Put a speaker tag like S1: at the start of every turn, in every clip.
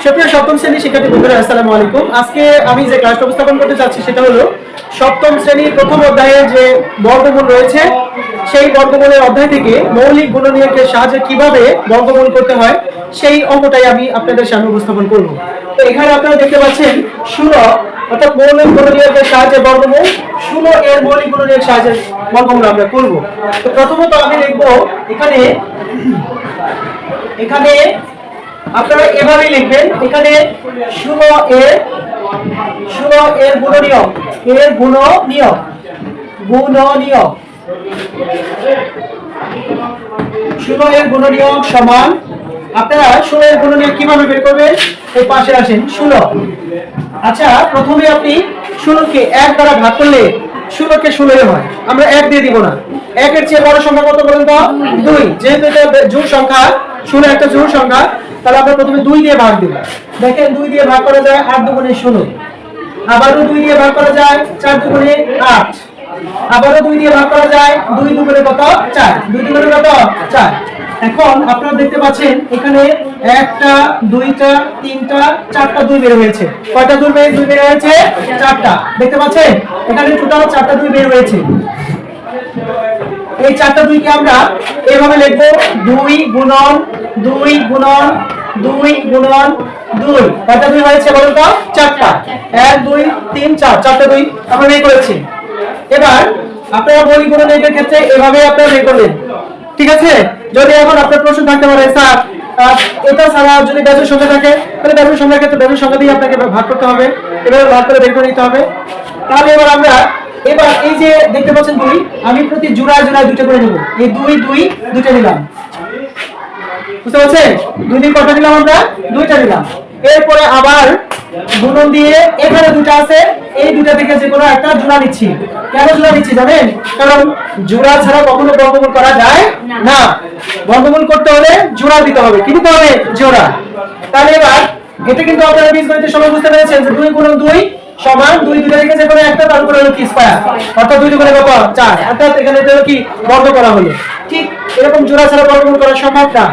S1: সুপ্রিয় সপ্তম শ্রেণীর শিক্ষার্থী বন্ধুরা, আসসালামু আলাইকুম। আজকে আমি যে ক্লাসটা উপস্থাপন করতে যাচ্ছি সেটা হলো সপ্তম শ্রেণীর প্রথম অধ্যায়ে যে বর্গমূল রয়েছে সেই বর্গমূলের অধ্যায় থেকে মৌলিক গুণনীয়কের সাহায্যে কিভাবে বর্গমূল করতে হয় সেই অঙ্কটাই আমি আপনাদের সামনে উপস্থাপন করব। তো এখানে আপনারা দেখতে পাচ্ছেন 16 অর্থাৎ মৌলিক গুণনীয়কের সাহায্যে বর্গমূল, 16 এর মৌলিক গুণনীয়কের সাহায্যে বর্গমূল আমরা করব। তো প্রথমত আমি লিখব এখানে আপনারা এভাবে লিখবেন, এখানে 16 এর গুণনীয়ক, গুণনীয়ক 16 এর গুণনীয়ক সমান, আপনারা 16 এর গুণনীয়ক কিভাবে বের করবেন? এই পাশে আসেন 16। আচ্ছা, প্রথমে আপনি 16 কে 1 দ্বারা ভাগ করলে 16 কে 16 হয়, আমরা 1 দিয়ে দিব না। 1 এর চেয়ে বড় সংখ্যা কত বলেন তো? 2। যেহেতু এটা জোড় সংখ্যা, 16 একটা জোড় সংখ্যা, তাহলে আমরা প্রথমে 2 দিয়ে ভাগ দেব। দেখেন 2 দিয়ে ভাগ করা যায় 8 দুগুণে 16, আবারও 2 দিয়ে ভাগ করা যায় 4 দুগুণে 8, আবারও 2 দিয়ে ভাগ করা যায় 2 দুগুণে কত? 4, 2 দুগুণে কত? 4। এখন আপনারা দেখতে পাচ্ছেন এখানে 1টা 2টা 3টা 4টা 2 বের হয়েছে। কয়টা 2 বের হয়েছে? 4টা। দেখতে পাচ্ছেন এখানে টোটাল 4টা 2 বের হয়েছে। এই 4টা 2 কে আমরা এইভাবে লিখব, 2 গুণন 2 গুণন 2 গুণন 2। কয়টা 2 হয়েছে বলুন তো? 4টা। 1 2 3 4, 4টা 2 আমরা বের করেছি। এবার আপনারা মৌলিক গুণনীয়কের ক্ষেত্রে এভাবে আপনারা বের করবেন, ঠিক আছে? যদি এখন আপনার প্রশ্ন থাকতে পারে, স্যার এটা ছাড়া যদি বেজোড় সংখ্যা থাকে তাহলে বেজোড় সংখ্যার ক্ষেত্রে বেজোড় সংখ্যা দিয়ে আপনাকে ভাগ করতে হবে, এভাবে ভাগ করে বের করে নিতে হবে। তাহলে এবার এই যে দেখতে পাচ্ছেন 2, আমি প্রতি জোড়ায় 2টা করে নেব। এই 2 2 2টা নিলাম, বুঝতে পারছেন? 2 দিয়ে কয়টা নিলাম? আমরা 2টা নিলাম। এরপরে আবার গুণন দিয়ে এখানে 2টা আছে, এই 2টা থেকে যে কোনো একটা জোড়া নিচ্ছি। কেন জোড়া নিচ্ছি জানেন? কারণ জোড়া ছাড়া কখনো বর্গমূল করা যায় না। বর্গমূল করতে হলে জোড়া দিতে হবে। কি দিতে হবে? জোড়া। তাহলে এবার এটা কিন্তু আপনারা বীজগণিতের সময় বুঝতে পেরেছেন যে 2 গুণন 2 সমান 2 দুটো থেকে যে কোনো একটা, তার উপরে হলো কি স্কয়ার, অর্থাৎ 2 দুগুণে কত? 4। অর্থাৎ এখানে এটা কি বর্গ করা হলো। ঠিক এরকম জোড়া ছাড়া বর্গমূল করা সম্ভব না।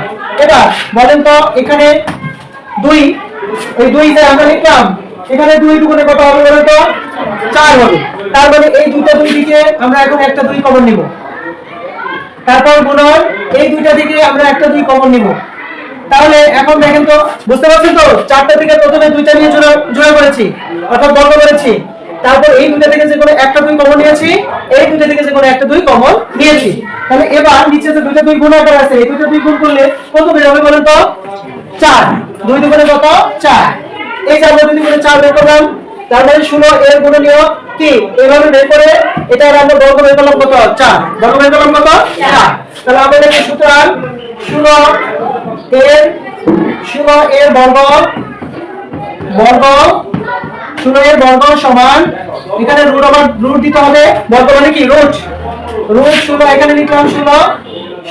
S1: এবার বলেন তো এখানে 2, এই 2 যে আমরা লিখলাম, এখানে 2 দুগুণে কত হবে বলেন তো? 4 হবে। তার মানে এই 2টা 2 দিকে আমরা এখন একটা 2 কমন নিব। তারপর গুণন এই 2টা দিকে আমরা একটা 2 কমন নিব। তাহলে এখন দেখেন তো, বুঝতে পারছেন তো? 4টা থেকে প্রথমে 2টা নিয়ে জোড়া করেছি, অর্থাৎ বর্গ করেছি। তারপর এই 2টা থেকে যে কোনো একটা 2 কমন নিয়েছি, এই 2টা থেকে যে কোনো একটা 2 কমন নিয়েছি। তাহলে এবার নিচে যে 2টা 2 গুণ আকারে আছে, এই 2টা 2 গুণ করলে কত বের হবে বলেন তো? 4। 2 দুগুণে কত? 4। এই যে আমরা 2 দুগুণে 4 বের করলাম, তার মানে 16 এর গুণনীয়ক কি এইভাবে বের করে এটা আমরা বর্গ বের করলাম কত? 4। বর্গ বের করলাম কত? 4। তাহলে আমরা লিখি সুতরাং 16 এর বর্গ 16 এর বর্গ সমান, এখানে রুট দিতে হবে। বর্গ মানে কি? রুট 16। এখানে লিখলাম 16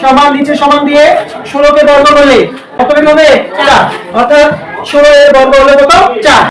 S1: সমান, নিচে সমান দিয়ে 16 কে বর্গ করলে কত বের হবে? 4। অর্থাৎ 16 এর বর্গ হলো কত? 4।